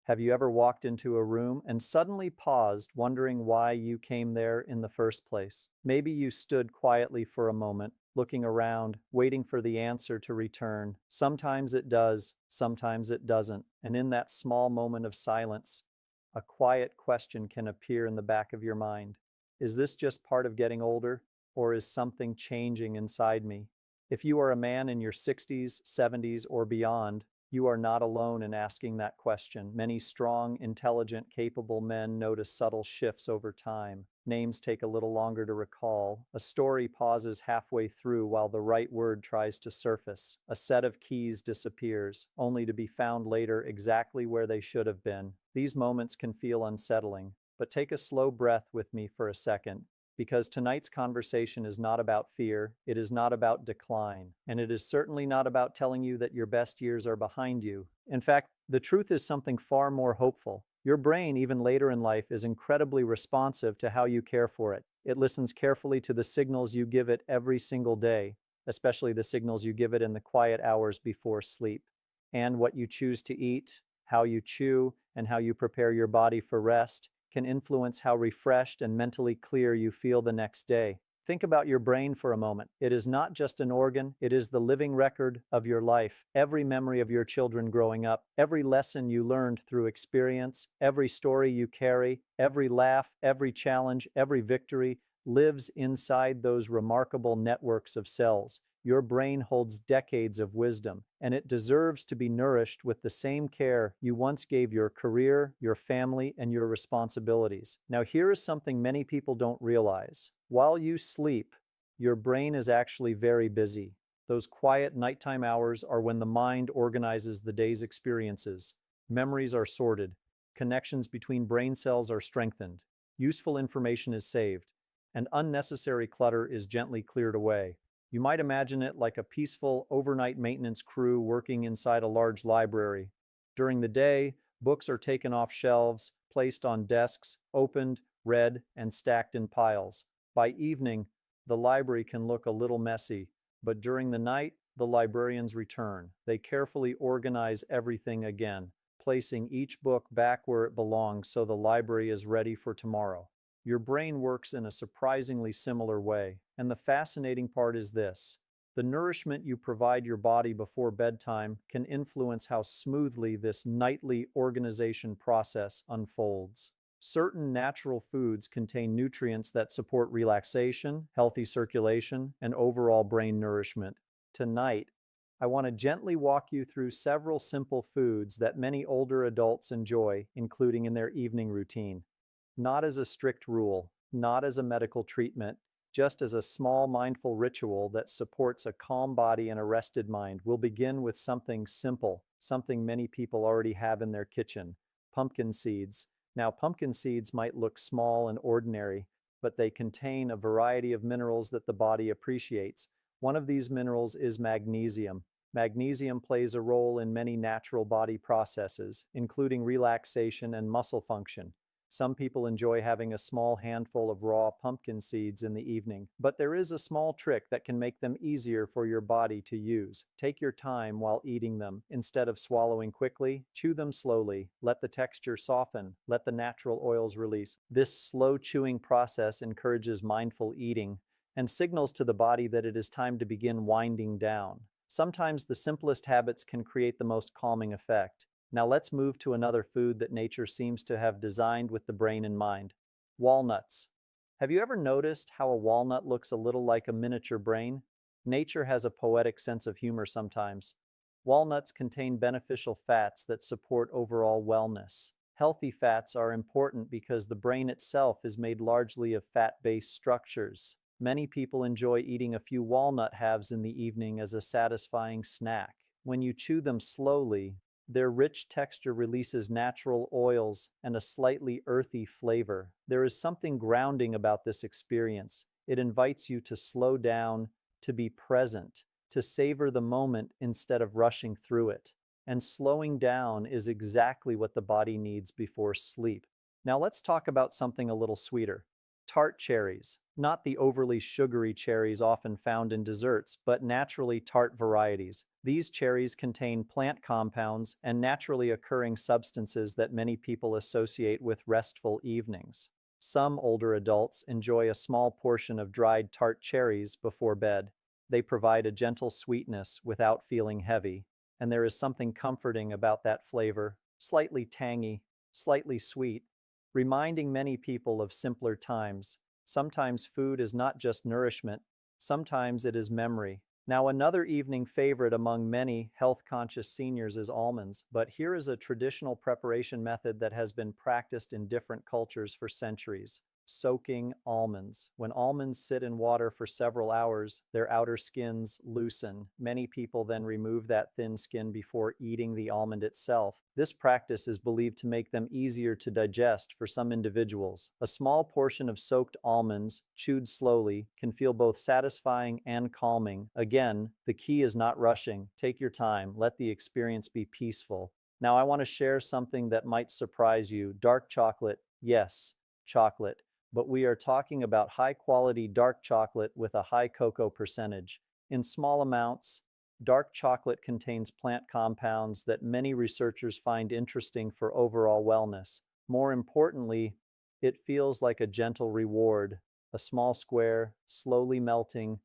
Have you ever walked into a room and suddenly paused, wondering why you came there in the first place? Maybe you stood quietly for a moment, looking around, waiting for the answer to return. Sometimes it does, sometimes it doesn't. And in that small moment of silence, a quiet question can appear in the back of your mind. Is this just part of getting older, or is something changing inside me? If you are a man in your 60s, 70s, or beyond, you are not alone in asking that question. Many strong, intelligent, capable men notice subtle shifts over time. Names take a little longer to recall. A story pauses halfway through while the right word tries to surface. A set of keys disappears, only to be found later exactly where they should have been. These moments can feel unsettling, but take a slow breath with me for a second, because tonight's conversation is not about fear, it is not about decline, and it is certainly not about telling you that your best years are behind you. In fact, the truth is something far more hopeful. Your brain, even later in life, is incredibly responsive to how you care for it. It listens carefully to the signals you give it every single day, especially the signals you give it in the quiet hours before sleep. And what you choose to eat, how you chew, and how you prepare your body for rest can influence how refreshed and mentally clear you feel the next day. Think about your brain for a moment. It is not just an organ, it is the living record of your life. Every memory of your children growing up, every lesson you learned through experience, every story you carry, every laugh, every challenge, every victory lives inside those remarkable networks of cells. Your brain holds decades of wisdom, and it deserves to be nourished with the same care you once gave your career, your family, and your responsibilities. Now, here is something many people don't realize. While you sleep, your brain is actually very busy. Those quiet nighttime hours are when the mind organizes the day's experiences. Memories are sorted, connections between brain cells are strengthened, useful information is saved, and unnecessary clutter is gently cleared away. You might imagine it like a peaceful overnight maintenance crew working inside a large library. During the day, books are taken off shelves, placed on desks, opened, read, and stacked in piles. By evening, the library can look a little messy, but during the night, the librarians return. They carefully organize everything again, placing each book back where it belongs so the library is ready for tomorrow. Your brain works in a surprisingly similar way. And the fascinating part is this: the nourishment you provide your body before bedtime can influence how smoothly this nightly organization process unfolds. Certain natural foods contain nutrients that support relaxation, healthy circulation, and overall brain nourishment. Tonight, I want to gently walk you through several simple foods that many older adults enjoy, including in their evening routine. Not as a strict rule, not as a medical treatment, just as a small mindful ritual that supports a calm body and a rested mind. We'll begin with something simple, something many people already have in their kitchen: pumpkin seeds. Now, pumpkin seeds might look small and ordinary, but they contain a variety of minerals that the body appreciates. One of these minerals is magnesium. Magnesium plays a role in many natural body processes, including relaxation and muscle function. Some people enjoy having a small handful of raw pumpkin seeds in the evening, but there is a small trick that can make them easier for your body to use. Take your time while eating them. Instead of swallowing quickly, chew them slowly. Let the texture soften. Let the natural oils release. This slow chewing process encourages mindful eating and signals to the body that it is time to begin winding down. Sometimes the simplest habits can create the most calming effect. Now let's move to another food that nature seems to have designed with the brain in mind: walnuts. Have you ever noticed how a walnut looks a little like a miniature brain? Nature has a poetic sense of humor sometimes. Walnuts contain beneficial fats that support overall wellness. Healthy fats are important because the brain itself is made largely of fat-based structures. Many people enjoy eating a few walnut halves in the evening as a satisfying snack. When you chew them slowly, their rich texture releases natural oils and a slightly earthy flavor. There is something grounding about this experience. It invites you to slow down, to be present, to savor the moment instead of rushing through it. And slowing down is exactly what the body needs before sleep. Now let's talk about something a little sweeter: Tart cherries, not the overly sugary cherries often found in desserts, but naturally tart varieties. These cherries contain plant compounds and naturally occurring substances that many people associate with restful evenings. Some older adults enjoy a small portion of dried tart cherries before bed. They provide a gentle sweetness without feeling heavy, and there is something comforting about that flavor, slightly tangy, slightly sweet, reminding many people of simpler times. Sometimes food is not just nourishment, sometimes it is memory. Now, another evening favorite among many health-conscious seniors is almonds, but here is a traditional preparation method that has been practiced in different cultures for centuries. Soaking almonds. When almonds sit in water for several hours, their outer skins loosen. Many people then remove that thin skin before eating the almond itself. This practice is believed to make them easier to digest for some individuals. A small portion of soaked almonds, chewed slowly, can feel both satisfying and calming. Again, the key is not rushing. Take your time. Let the experience be peaceful. Now, I want to share something that might surprise you. Dark chocolate. Yes, chocolate, but we are talking about high-quality dark chocolate with a high cocoa percentage. In small amounts, dark chocolate contains plant compounds that many researchers find interesting for overall wellness. More importantly, it feels like a gentle reward. A small square, slowly melting,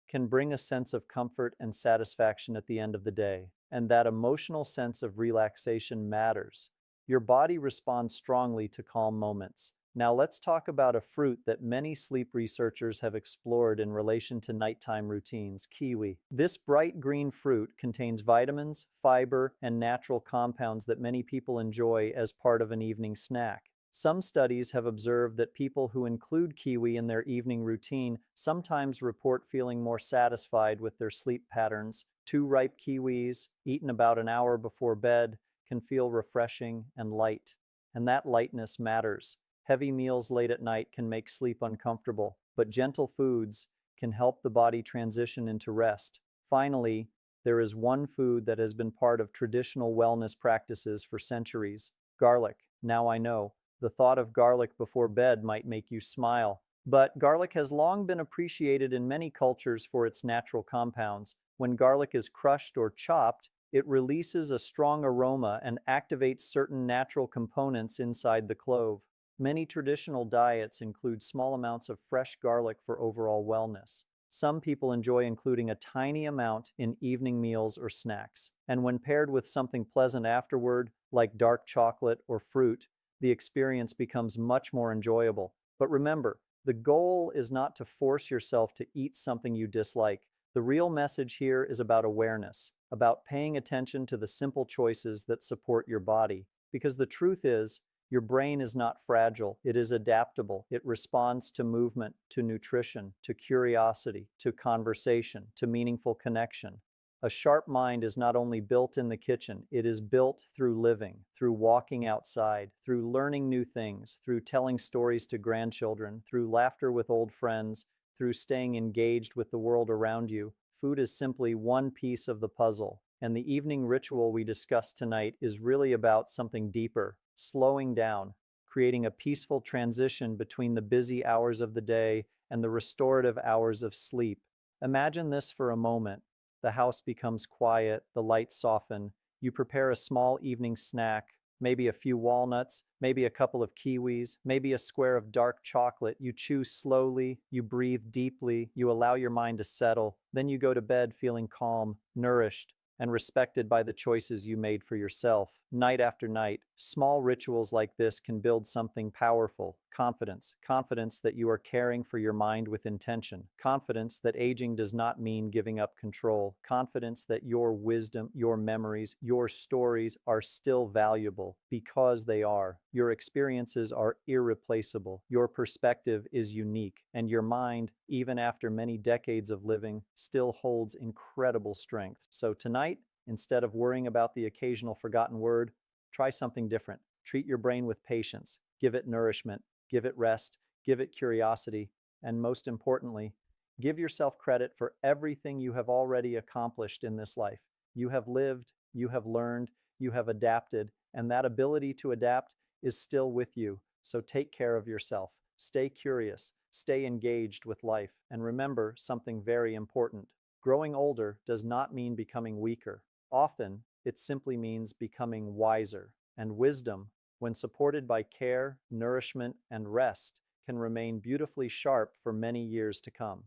can bring a sense of comfort and satisfaction at the end of the day. And that emotional sense of relaxation matters. Your body responds strongly to calm moments. Now let's talk about a fruit that many sleep researchers have explored in relation to nighttime routines: kiwi. This bright green fruit contains vitamins, fiber, and natural compounds that many people enjoy as part of an evening snack. Some studies have observed that people who include kiwi in their evening routine sometimes report feeling more satisfied with their sleep patterns. Two ripe kiwis, eaten about an hour before bed, can feel refreshing and light. And that lightness matters. Heavy meals late at night can make sleep uncomfortable, but gentle foods can help the body transition into rest. Finally, there is one food that has been part of traditional wellness practices for centuries: garlic. Now I know, the thought of garlic before bed might make you smile, but garlic has long been appreciated in many cultures for its natural compounds. When garlic is crushed or chopped, it releases a strong aroma and activates certain natural components inside the clove. Many traditional diets include small amounts of fresh garlic for overall wellness. Some people enjoy including a tiny amount in evening meals or snacks. And when paired with something pleasant afterward, like dark chocolate or fruit, the experience becomes much more enjoyable. But remember, the goal is not to force yourself to eat something you dislike. The real message here is about awareness, about paying attention to the simple choices that support your body. Because the truth is, your brain is not fragile, it is adaptable. It responds to movement, to nutrition, to curiosity, to conversation, to meaningful connection. A sharp mind is not only built in the kitchen, it is built through living, through walking outside, through learning new things, through telling stories to grandchildren, through laughter with old friends, through staying engaged with the world around you. Food is simply one piece of the puzzle, and the evening ritual we discussed tonight is really about something deeper: slowing down, creating a peaceful transition between the busy hours of the day and the restorative hours of sleep. Imagine this for a moment. The house becomes quiet, the lights soften, you prepare a small evening snack, maybe a few walnuts, maybe a couple of kiwis, maybe a square of dark chocolate. You chew slowly, you breathe deeply, you allow your mind to settle. Then you go to bed feeling calm, nourished, and respected by the choices you made for yourself. Night after night, small rituals like this can build something powerful: confidence. Confidence that you are caring for your mind with intention. Confidence that aging does not mean giving up control. Confidence that your wisdom, your memories, your stories are still valuable because they are. Your experiences are irreplaceable. Your perspective is unique, and your mind, even after many decades of living, still holds incredible strength. So tonight, instead of worrying about the occasional forgotten word, try something different. Treat your brain with patience. Give it nourishment. Give it rest. Give it curiosity. And most importantly, give yourself credit for everything you have already accomplished in this life. You have lived, you have learned, you have adapted, and that ability to adapt is still with you. So take care of yourself. Stay curious. Stay engaged with life and remember something very important. Growing older does not mean becoming weaker. Often, it simply means becoming wiser. And wisdom, when supported by care, nourishment, and rest, can remain beautifully sharp for many years to come.